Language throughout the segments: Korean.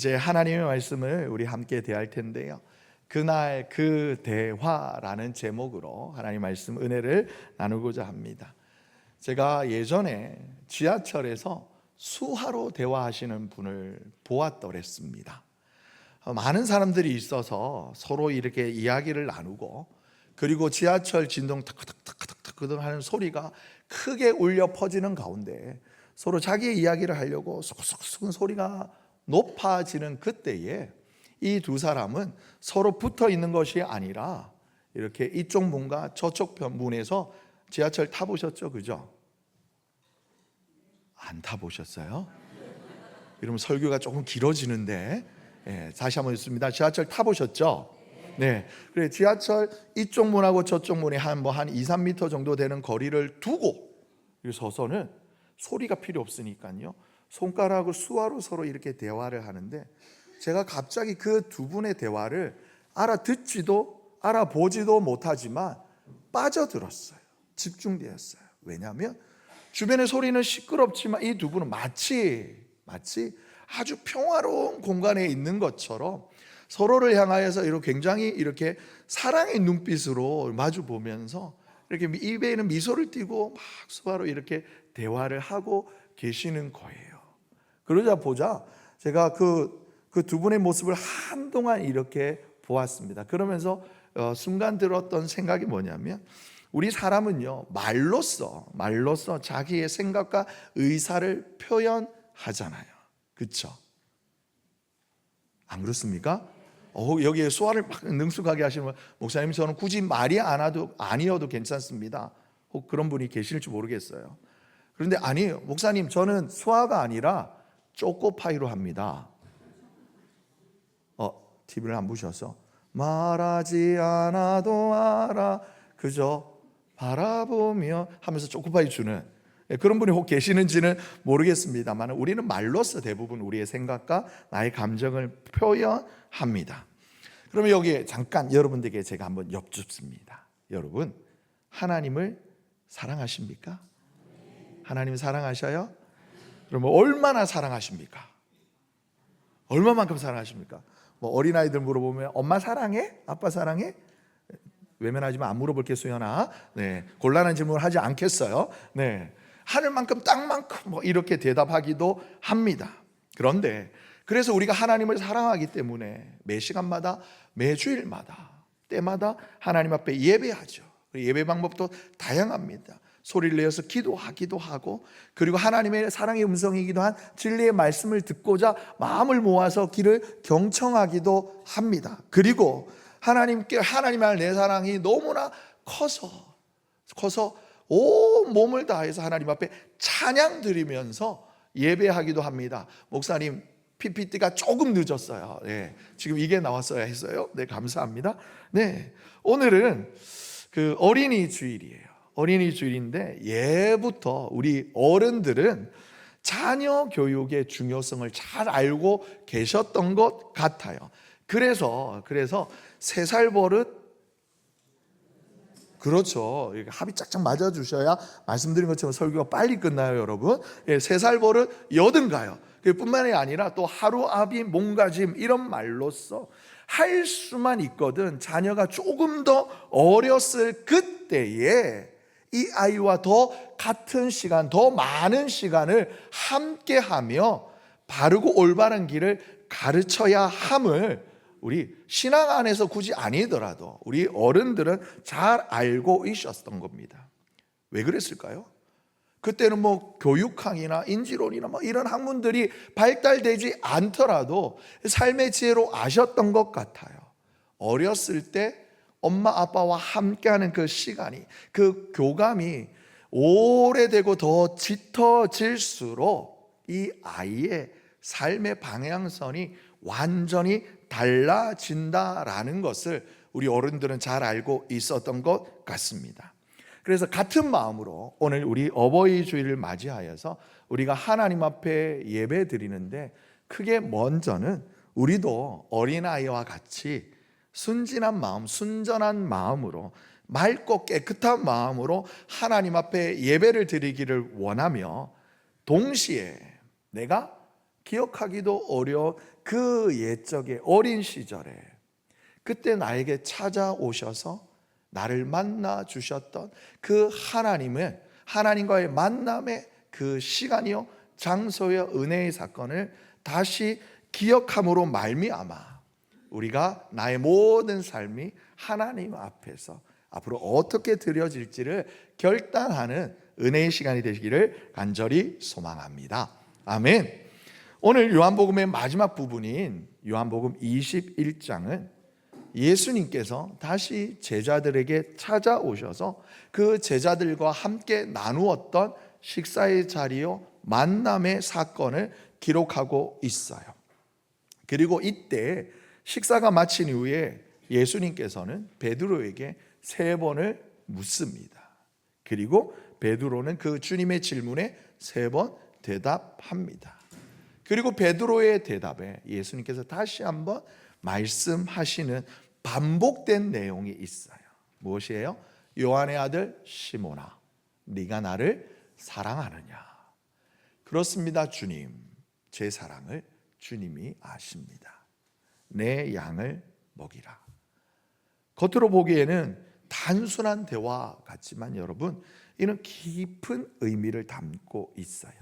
이제 하나님의 말씀을 우리 함께 대할 텐데요. 그날 그 대화라는 제목으로 하나님 말씀 은혜를 나누고자 합니다. 제가 예전에 지하철에서 수화로 대화하시는 분을 보았더랬습니다. 많은 사람들이 있어서 서로 이렇게 이야기를 나누고, 그리고 지하철 진동 탁탁탁탁탁 하는 소리가 크게 울려 퍼지는 가운데 서로 자기의 이야기를 하려고 쑥쑥쑥 소리가 높아지는 그때에 이 두 사람은 서로 붙어 있는 것이 아니라 이렇게 이쪽 문과 저쪽 문에서 지하철 타보셨죠? 그죠? 안 타보셨어요? 이러면 설교가 조금 길어지는데, 다시 한번 읽습니다. 지하철 타보셨죠? 네. 그래, 지하철 이쪽 문하고 저쪽 문에 한 2, 3m 정도 되는 거리를 두고 서서는 소리가 필요 없으니까요, 손가락을 수화로 서로 이렇게 대화를 하는데, 제가 갑자기 그 두 분의 대화를 알아듣지도 알아보지도 못하지만 빠져들었어요. 집중되었어요. 왜냐하면 주변의 소리는 시끄럽지만 이 두 분은 마치 아주 평화로운 공간에 있는 것처럼 서로를 향하여서 이렇게 굉장히 이렇게 사랑의 눈빛으로 마주 보면서 이렇게 입에는 미소를 띠고 막 수화로 이렇게 대화를 하고 계시는 거예요. 그러자 보자 제가 그 두 분의 모습을 한동안 이렇게 보았습니다. 그러면서 순간 들었던 생각이 뭐냐면, 우리 사람은요, 말로써 자기의 생각과 의사를 표현하잖아요. 그렇죠? 안 그렇습니까? 여기에 수화를 막 능숙하게 하시면, 목사님 저는 굳이 말이 아니어도 괜찮습니다. 혹 그런 분이 계실지 모르겠어요. 그런데 아니에요. 목사님 저는 수화가 아니라 초코파이로 합니다. TV를 안 보셔서 말하지 않아도 알아, 그저 바라보며 하면서 초코파이 주는 그런 분이 혹 계시는지는 모르겠습니다만, 우리는 말로써 대부분 우리의 생각과 나의 감정을 표현합니다. 그러면 여기에 잠깐 여러분들에게 제가 한번 여쭙습니다. 여러분, 하나님을 사랑하십니까? 하나님 사랑하셔요? 그러면 얼마나 사랑하십니까? 얼마만큼 사랑하십니까? 어린아이들 물어보면 엄마 사랑해? 아빠 사랑해? 외면하지만 안 물어볼게 수연아. 네, 곤란한 질문을 하지 않겠어요. 네, 하늘만큼 땅만큼 이렇게 대답하기도 합니다. 그런데 그래서 우리가 하나님을 사랑하기 때문에 매 시간마다 매주일마다 때마다 하나님 앞에 예배하죠. 예배 방법도 다양합니다. 소리를 내어서 기도하기도 하고, 그리고 하나님의 사랑의 음성이기도 한 진리의 말씀을 듣고자 마음을 모아서 길을 경청하기도 합니다. 그리고 하나님 알 내 사랑이 너무나 커서 온 몸을 다해서 하나님 앞에 찬양 드리면서 예배하기도 합니다. 목사님 PPT가 조금 늦었어요. 네, 지금 이게 나왔어야 했어요. 네, 감사합니다. 네, 오늘은 그 어린이 주일이에요. 어린이 주일인데, 예부터 우리 어른들은 자녀 교육의 중요성을 잘 알고 계셨던 것 같아요. 그래서 3살 버릇, 그렇죠, 합이 짝짝 맞아주셔야 말씀드린 것처럼 설교가 빨리 끝나요, 여러분. 3살 버릇 80가요. 뿐만이 아니라 또 하루아비 몸가짐, 이런 말로써 할 수만 있거든 자녀가 조금 더 어렸을 그때에 이 아이와 더 같은 시간, 더 많은 시간을 함께하며 바르고 올바른 길을 가르쳐야 함을 우리 신앙 안에서 굳이 아니더라도 우리 어른들은 잘 알고 있었던 겁니다. 왜 그랬을까요? 그때는 교육학이나 인지론이나 이런 학문들이 발달되지 않더라도 삶의 지혜로 아셨던 것 같아요. 어렸을 때 엄마 아빠와 함께하는 그 시간이, 그 교감이 오래되고 더 짙어질수록 이 아이의 삶의 방향선이 완전히 달라진다라는 것을 우리 어른들은 잘 알고 있었던 것 같습니다. 그래서 같은 마음으로 오늘 우리 어버이 주일을 맞이하여서 우리가 하나님 앞에 예배 드리는데, 크게 먼저는 우리도 어린아이와 같이 순진한 마음, 순전한 마음으로, 맑고 깨끗한 마음으로 하나님 앞에 예배를 드리기를 원하며, 동시에 내가 기억하기도 어려운 그 옛적의 어린 시절에 그때 나에게 찾아오셔서 나를 만나 주셨던 그 하나님과의 만남의 그 시간이요 장소여 은혜의 사건을 다시 기억함으로 말미암아 우리가 나의 모든 삶이 하나님 앞에서 앞으로 어떻게 드려질지를 결단하는 은혜의 시간이 되시기를 간절히 소망합니다. 아멘. 오늘 요한복음의 마지막 부분인 요한복음 21장은 예수님께서 다시 제자들에게 찾아오셔서 그 제자들과 함께 나누었던 식사의 자리요 만남의 사건을 기록하고 있어요. 그리고 이때 식사가 마친 이후에 예수님께서는 베드로에게 3번을 묻습니다. 그리고 베드로는 그 주님의 질문에 3번 대답합니다. 그리고 베드로의 대답에 예수님께서 다시 한번 말씀하시는 반복된 내용이 있어요. 무엇이에요? 요한의 아들 시몬아, 네가 나를 사랑하느냐? 그렇습니다, 주님. 제 사랑을 주님이 아십니다. 내 양을 먹이라. 겉으로 보기에는 단순한 대화 같지만 여러분, 이는 깊은 의미를 담고 있어요.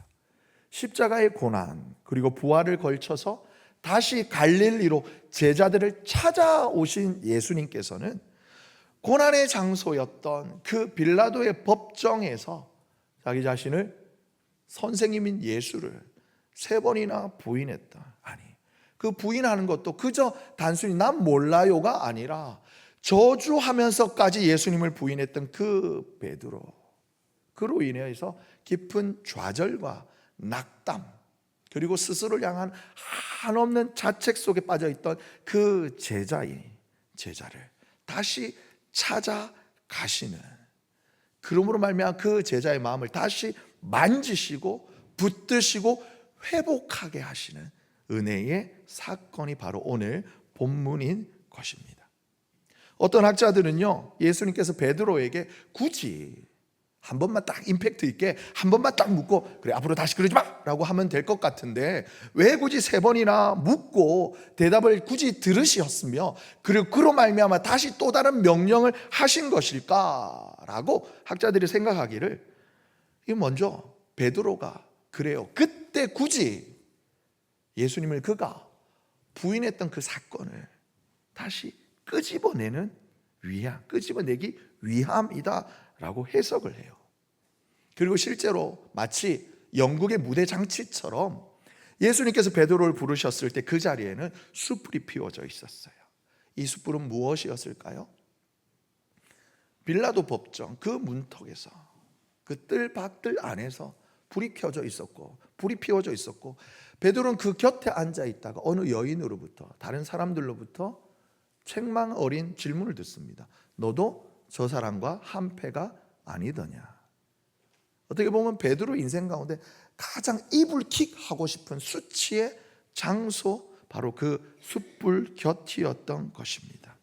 십자가의 고난 그리고 부활을 걸쳐서 다시 갈릴리로 제자들을 찾아오신 예수님께서는 고난의 장소였던 그 빌라도의 법정에서 자기 자신을 선생님인 예수를 3번이나 부인했다. 아니, 그 부인하는 것도 그저 단순히 난 몰라요가 아니라 저주하면서까지 예수님을 부인했던 그 베드로, 그로 인해서 깊은 좌절과 낙담 그리고 스스로를 향한 한없는 자책 속에 빠져있던 그 제자를 다시 찾아가시는, 그러므로 말미암아 그 제자의 마음을 다시 만지시고 붙드시고 회복하게 하시는 은혜의 사건이 바로 오늘 본문인 것입니다. 어떤 학자들은요, 예수님께서 베드로에게 굳이 한 번만 딱 임팩트 있게 한 번만 딱 묻고 그래 앞으로 다시 그러지 마 라고 하면 될 것 같은데 왜 굳이 3번이나 묻고 대답을 굳이 들으셨으며 그리고 그로 말미암아 다시 또 다른 명령을 하신 것일까라고 학자들이 생각하기를, 이 먼저 베드로가 그래요, 그때 굳이 예수님을 그가 부인했던 그 사건을 다시 끄집어내기 위함이다 라고 해석을 해요. 그리고 실제로 마치 영국의 무대 장치처럼 예수님께서 베드로를 부르셨을 때 그 자리에는 숯불이 피워져 있었어요. 이 숯불은 무엇이었을까요? 빌라도 법정 그 문턱에서 그 뜰밭들 안에서 불이 피워져 있었고 베드로는 그 곁에 앉아 있다가 어느 여인으로부터, 다른 사람들로부터 책망 어린 질문을 듣습니다. 너도 저 사람과 한패가 아니더냐? 어떻게 보면 베드로 인생 가운데 가장 이불킥하고 싶은 수치의 장소, 바로 그 숯불 곁이었던 것입니다.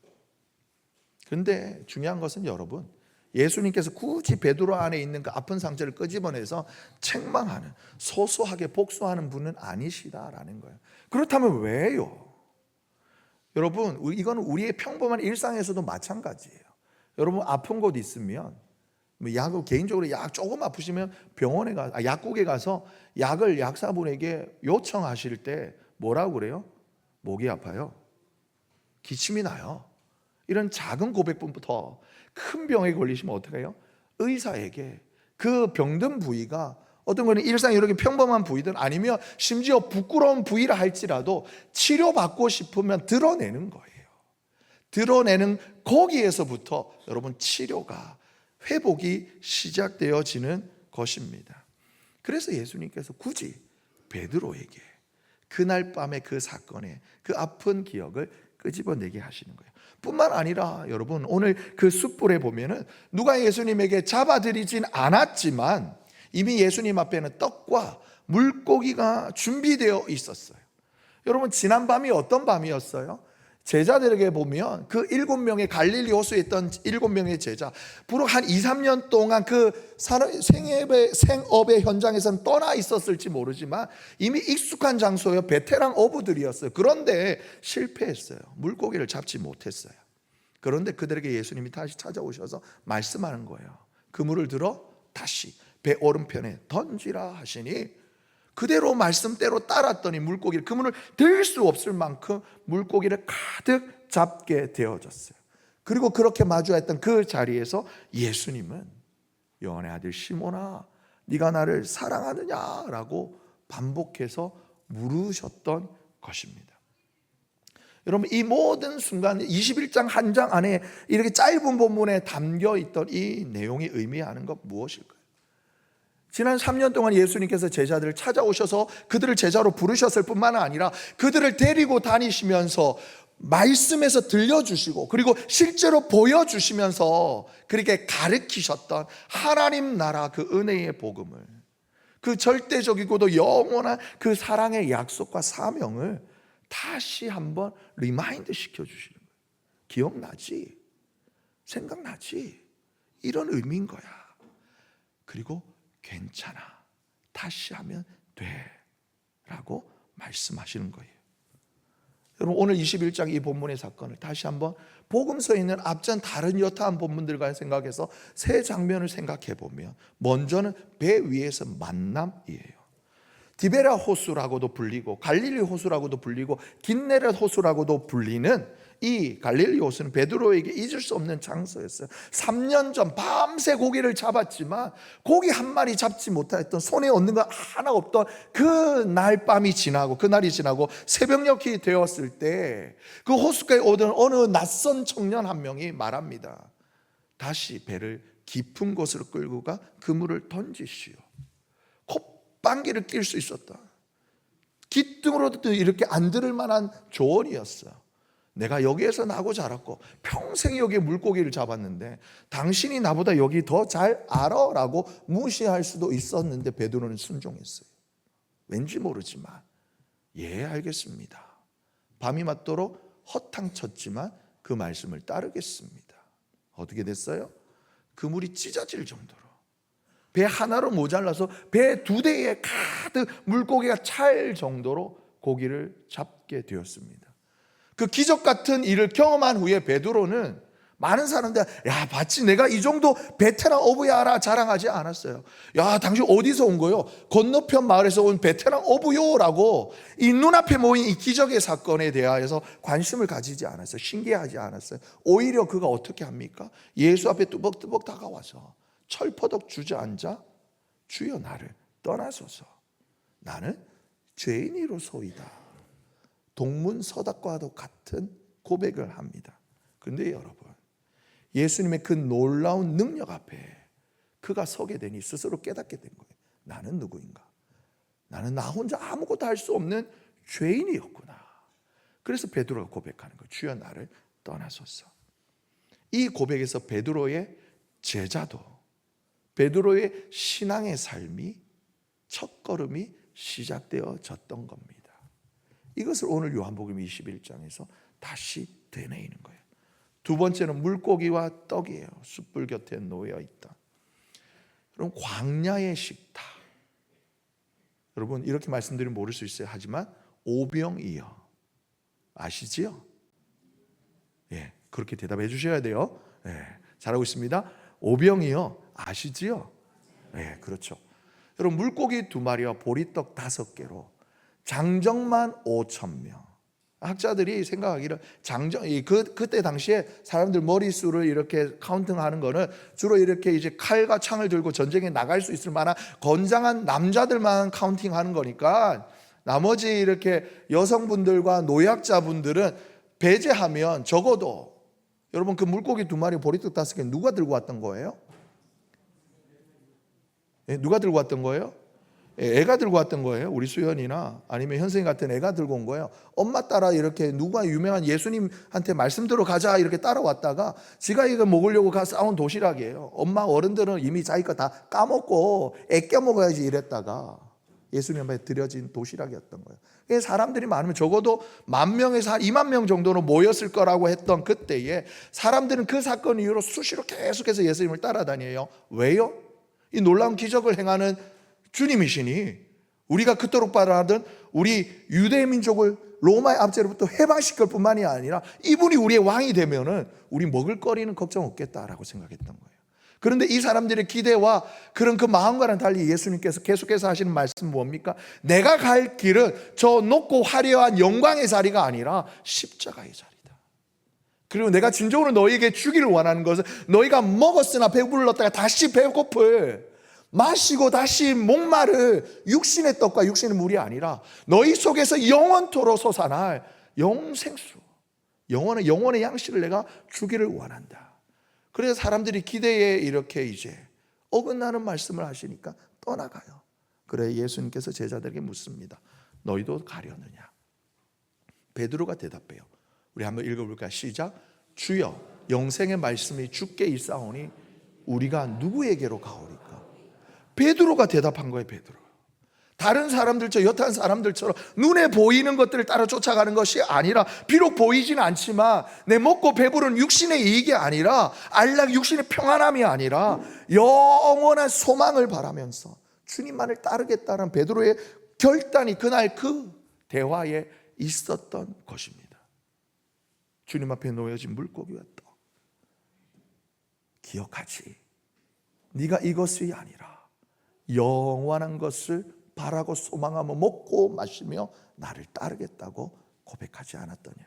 그런데 중요한 것은 여러분, 예수님께서 굳이 베드로 안에 있는 그 아픈 상처를 끄집어내서 책망하는, 소소하게 복수하는 분은 아니시다라는 거예요. 그렇다면 왜요? 여러분, 이건 우리의 평범한 일상에서도 마찬가지예요. 여러분, 아픈 곳 있으면 개인적으로 약 조금 아프시면 약국에 가서 약을 약사분에게 요청하실 때 뭐라고 그래요? 목이 아파요, 기침이 나요, 이런 작은 고백부터 큰 병에 걸리시면 어떻게 해요? 의사에게 그 병든 부위가 어떤 거는 일상 이렇게 평범한 부위든 아니면 심지어 부끄러운 부위라 할지라도 치료받고 싶으면 드러내는 거예요. 드러내는 거기에서부터 여러분 치료가, 회복이 시작되어지는 것입니다. 그래서 예수님께서 굳이 베드로에게 그날 밤의 그 사건의 그 아픈 기억을 끄집어내게 하시는 거예요. 뿐만 아니라 여러분, 오늘 그 숯불에 보면은 누가 예수님에게 잡아드리진 않았지만 이미 예수님 앞에는 떡과 물고기가 준비되어 있었어요. 여러분, 지난 밤이 어떤 밤이었어요? 제자들에게 보면 그 7명의 갈릴리 호수에 있던 7명의 제자, 불과 한 2, 3년 동안 그 생업의 현장에서는 떠나 있었을지 모르지만 이미 익숙한 장소여 베테랑 어부들이었어요. 그런데 실패했어요. 물고기를 잡지 못했어요. 그런데 그들에게 예수님이 다시 찾아오셔서 말씀하는 거예요. 그물을 들어 다시 배 오른편에 던지라 하시니 그대로 말씀대로 따랐더니 물고기를, 그물을 들 수 없을 만큼 물고기를 가득 잡게 되어졌어요. 그리고 그렇게 마주했던 그 자리에서 예수님은 요한의 아들 시몬아, 네가 나를 사랑하느냐라고 반복해서 물으셨던 것입니다. 여러분, 이 모든 순간 21장 한 장 안에 이렇게 짧은 본문에 담겨있던 이 내용이 의미하는 것 무엇일까요? 지난 3년 동안 예수님께서 제자들을 찾아오셔서 그들을 제자로 부르셨을 뿐만 아니라 그들을 데리고 다니시면서 말씀에서 들려주시고 그리고 실제로 보여주시면서 그렇게 가르치셨던 하나님 나라 그 은혜의 복음을, 그 절대적이고도 영원한 그 사랑의 약속과 사명을 다시 한번 리마인드 시켜주시는 거예요. 기억나지? 생각나지? 이런 의미인 거야. 그리고 괜찮아, 다시 하면 돼 라고 말씀하시는 거예요. 여러분, 오늘 21장 이 본문의 사건을 다시 한번 복음서에 있는 앞전 다른 여타한 본문들과 생각해서 세 장면을 생각해 보면, 먼저는 배 위에서 만남이에요. 디베라 호수라고도 불리고 갈릴리 호수라고도 불리고 긴네렛 호수라고도 불리는 이 갈릴리 호수는 베드로에게 잊을 수 없는 장소였어요. 3년 전 밤새 고기를 잡았지만 고기 한 마리 잡지 못했던, 손에 얻는 거 하나 없던 그날 밤이 지나고, 그날이 지나고 새벽녘이 되었을 때 그 호숫가에 오던 어느 낯선 청년 한 명이 말합니다. 다시 배를 깊은 곳으로 끌고 가 그물을 던지시오. 콧방귀를 낄 수 있었다. 기둥으로도 이렇게 안 들을 만한 조언이었어. 내가 여기에서 나고 자랐고 평생 여기에 물고기를 잡았는데 당신이 나보다 여기 더 잘 알아 라고 무시할 수도 있었는데 베드로는 순종했어요. 왠지 모르지만 예, 알겠습니다. 밤이 맞도록 허탕쳤지만 그 말씀을 따르겠습니다. 어떻게 됐어요? 그물이 찢어질 정도로, 배 하나로 모자라서 배 2대에 가득 물고기가 찰 정도로 고기를 잡게 되었습니다. 그 기적 같은 일을 경험한 후에 베드로는 많은 사람들, 야, 봤지, 내가 이 정도 베테랑 어부야라 자랑하지 않았어요. 야, 당신 어디서 온 거요? 건너편 마을에서 온 베테랑 어부요라고 이 눈앞에 모인 이 기적의 사건에 대하여서 관심을 가지지 않았어요. 신기하지 않았어요. 오히려 그가 어떻게 합니까? 예수 앞에 뚜벅뚜벅 다가와서 철퍼덕 주저앉아 주여 나를 떠나소서, 나는 죄인이로소이다. 동문서답과도 같은 고백을 합니다. 그런데 여러분, 예수님의 그 놀라운 능력 앞에 그가 서게 되니 스스로 깨닫게 된 거예요. 나는 누구인가? 나는 나 혼자 아무것도 할 수 없는 죄인이었구나. 그래서 베드로가 고백하는 거예요. 주여 나를 떠나소서. 이 고백에서 베드로의 제자도, 베드로의 신앙의 삶이, 첫걸음이 시작되어졌던 겁니다. 이것을 오늘 요한복음 21장에서 다시 되뇌이는 거예요. 두 번째는 물고기와 떡이에요. 숯불 곁에 놓여 있다. 그럼 광야의 식탁, 여러분 이렇게 말씀드리면 모를 수 있어요. 하지만 오병이어, 아시지요? 예, 그렇게 대답해 주셔야 돼요. 예, 잘하고 있습니다. 오병이어, 아시지요? 예, 그렇죠. 여러분, 물고기 2마리와 보리떡 5개로 장정만 5,000명. 학자들이 생각하기를 그때 당시에 사람들 머릿수를 이렇게 카운팅하는 거는 주로 이렇게 이제 칼과 창을 들고 전쟁에 나갈 수 있을 만한 건장한 남자들만 카운팅하는 거니까 나머지 이렇게 여성분들과 노약자분들은 배제하면 적어도, 여러분 그 물고기 2마리 보리떡 5개 누가 들고 왔던 거예요? 예, 누가 들고 왔던 거예요? 애가 들고 왔던 거예요. 우리 수연이나 아니면 현승이 같은 애가 들고 온 거예요. 엄마 따라 이렇게 누가 유명한 예수님한테 말씀 들어가자 이렇게 따라왔다가 지가 이거 먹으려고 싸온 도시락이에요. 엄마 어른들은 이미 자기 거 다 까먹고 애 껴먹어야지 이랬다가 예수님 앞에 드려진 도시락이었던 거예요. 사람들이 많으면 적어도 10,000명에서 한 20,000명 정도로 모였을 거라고 했던 그때에 사람들은 그 사건 이후로 수시로 계속해서 예수님을 따라다녀요. 왜요? 이 놀라운 기적을 행하는 주님이시니 우리가 그토록 바라던 우리 유대 민족을 로마의 압제로부터 해방시킬 뿐만이 아니라 이분이 우리의 왕이 되면은 우리 먹을 거리는 걱정 없겠다라고 생각했던 거예요. 그런데 이 사람들의 기대와 그런 그 마음과는 달리 예수님께서 계속해서 하시는 말씀은 뭡니까? 내가 갈 길은 저 높고 화려한 영광의 자리가 아니라 십자가의 자리다. 그리고 내가 진정으로 너희에게 주기를 원하는 것은 너희가 먹었으나 배불렀다가 다시 배고플, 마시고 다시 목마를 육신의 떡과 육신의 물이 아니라 너희 속에서 영원토록 솟아날 영생수, 영원의 양식을 내가 주기를 원한다. 그래서 사람들이 기대에 이렇게 이제 어긋나는 말씀을 하시니까 떠나가요. 그래 예수님께서 제자들에게 묻습니다. 너희도 가려느냐? 베드로가 대답해요. 우리 한번 읽어볼까요? 시작. 주여, 영생의 말씀이 주께 있사오니 우리가 누구에게로 가오리까? 베드로가 대답한 거예요. 베드로. 다른 사람들처럼, 여탄 사람들처럼 눈에 보이는 것들을 따라 쫓아가는 것이 아니라, 비록 보이지는 않지만 내 먹고 배부른 육신의 이익이 아니라, 안락 육신의 평안함이 아니라 영원한 소망을 바라면서 주님만을 따르겠다는 베드로의 결단이 그날 그 대화에 있었던 것입니다. 주님 앞에 놓여진 물고기와 떡, 기억하지. 네가 이것이 아니라 영원한 것을 바라고 소망하며 먹고 마시며 나를 따르겠다고 고백하지 않았더냐.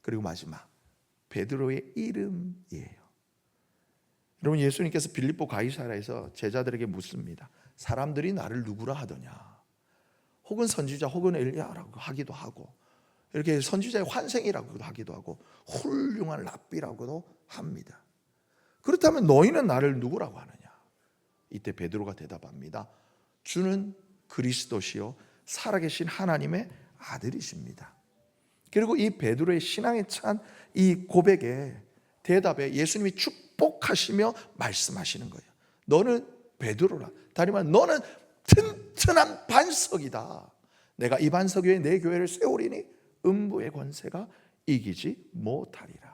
그리고 마지막 베드로의 이름이에요. 여러분, 예수님께서 빌립보 가이사랴에서 제자들에게 묻습니다. 사람들이 나를 누구라 하더냐? 혹은 선지자, 혹은 엘리야라고 하기도 하고, 이렇게 선지자의 환생이라고도 하기도 하고, 훌륭한 랍비라고도 합니다. 그렇다면 너희는 나를 누구라고 하느냐? 이때 베드로가 대답합니다. 주는 그리스도시요 살아계신 하나님의 아들이십니다. 그리고 이 베드로의 신앙에 찬 이 고백의 대답에 예수님이 축복하시며 말씀하시는 거예요. 너는 베드로라. 다리 말해 너는 튼튼한 반석이다. 내가 이 반석 위에 내 교회를 세우리니 음부의 권세가 이기지 못하리라.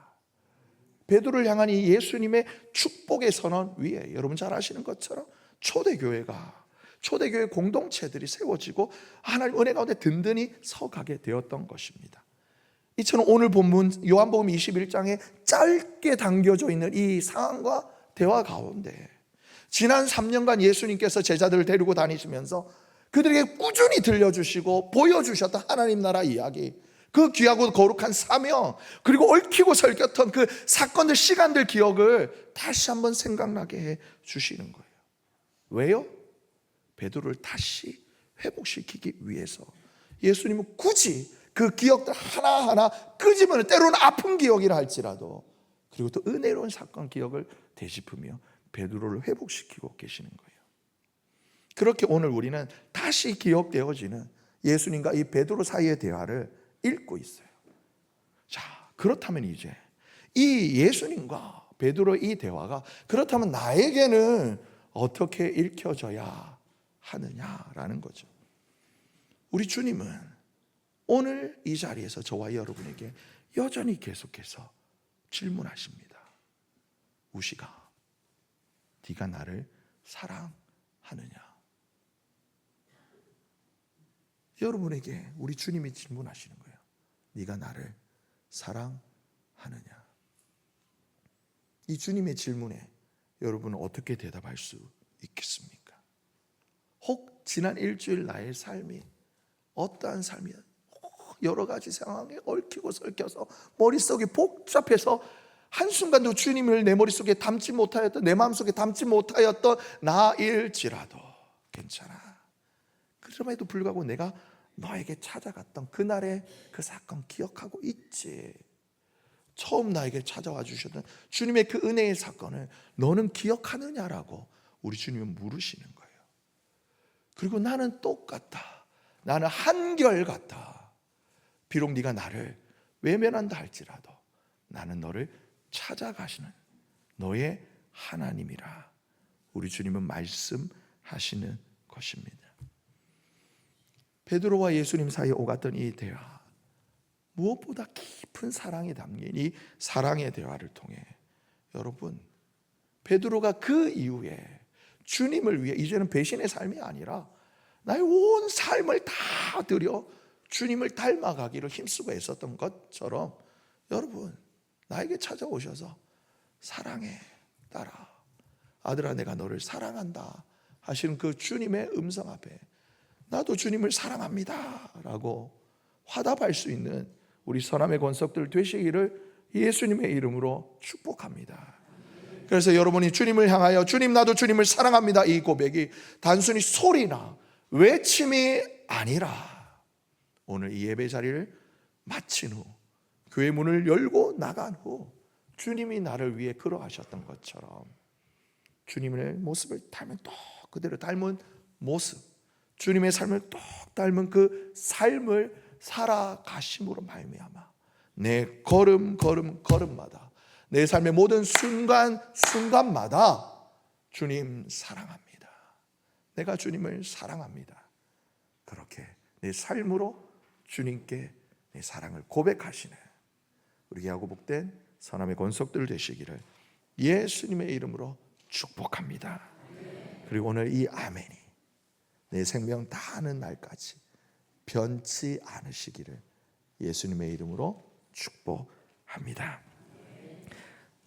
베드로를 향한 이 예수님의 축복의 선언 위에 여러분 잘 아시는 것처럼 초대교회 공동체들이 세워지고 하나님 은혜 가운데 든든히 서가게 되었던 것입니다. 이처럼 오늘 본문 요한복음 21장에 짧게 담겨져 있는 이 상황과 대화 가운데 지난 3년간 예수님께서 제자들을 데리고 다니시면서 그들에게 꾸준히 들려주시고 보여주셨던 하나님 나라 이야기, 그 귀하고 거룩한 사명, 그리고 얽히고 설켰던 그 사건들, 시간들 기억을 다시 한번 생각나게 해 주시는 거예요. 왜요? 베드로를 다시 회복시키기 위해서 예수님은 굳이 그 기억들 하나하나 끄집어내, 때로는 아픈 기억이라 할지라도, 그리고 또 은혜로운 사건 기억을 되짚으며 베드로를 회복시키고 계시는 거예요. 그렇게 오늘 우리는 다시 기억되어지는 예수님과 이 베드로 사이의 대화를 읽고 있어요. 자, 그렇다면 이제 이 예수님과 베드로의 이 대화가 그렇다면 나에게는 어떻게 읽혀져야 하느냐라는 거죠. 우리 주님은 오늘 이 자리에서 저와 여러분에게 여전히 계속해서 질문하십니다. 우시가, 네가 나를 사랑하느냐? 여러분에게 우리 주님이 질문하시는 거예요. 네가 나를 사랑하느냐? 이 주님의 질문에 여러분은 어떻게 대답할 수 있겠습니까? 혹 지난 일주일 나의 삶이 어떠한 삶이야? 여러 가지 상황에 얽히고 설켜서 머릿속이 복잡해서 한순간도 주님을 내 머릿속에 담지 못하였던, 내 마음속에 담지 못하였던 나일지라도 괜찮아. 그럼에도 불구하고 내가 너에게 찾아갔던 그날의 그 사건 기억하고 있지. 처음 나에게 찾아와 주셨던 주님의 그 은혜의 사건을 너는 기억하느냐라고 우리 주님은 물으시는 거예요. 그리고 나는 똑같다. 나는 한결같다. 비록 네가 나를 외면한다 할지라도 나는 너를 찾아가시는 너의 하나님이라 우리 주님은 말씀하시는 것입니다. 베드로와 예수님 사이에 오갔던 이 대화, 무엇보다 깊은 사랑이 담긴 이 사랑의 대화를 통해 여러분, 베드로가 그 이후에 주님을 위해 이제는 배신의 삶이 아니라 나의 온 삶을 다 들여 주님을 닮아가기를 힘쓰고 애썼던 것처럼 여러분, 나에게 찾아오셔서 사랑해, 딸아, 아들아, 내가 너를 사랑한다 하시는 그 주님의 음성 앞에 나도 주님을 사랑합니다 라고 화답할 수 있는 우리 선함의 권속들 되시기를 예수님의 이름으로 축복합니다. 그래서 여러분이 주님을 향하여 주님, 나도 주님을 사랑합니다, 이 고백이 단순히 소리나 외침이 아니라 오늘 이 예배 자리를 마친 후 교회 문을 열고 나간 후 주님이 나를 위해 걸어가셨던 것처럼 주님의 모습을 닮은 똑 그대로 닮은 모습, 주님의 삶을 똑 닮은 그 삶을 살아가심으로 말미암아 내 걸음마다 내 삶의 모든 순간마다 주님 사랑합니다, 내가 주님을 사랑합니다, 그렇게 내 삶으로 주님께 내 사랑을 고백하시는 우리 귀하고 복된 선함의 권속들 되시기를 예수님의 이름으로 축복합니다. 그리고 오늘 이 아멘이 내 생명 다하는 날까지 변치 않으시기를 예수님의 이름으로 축복합니다.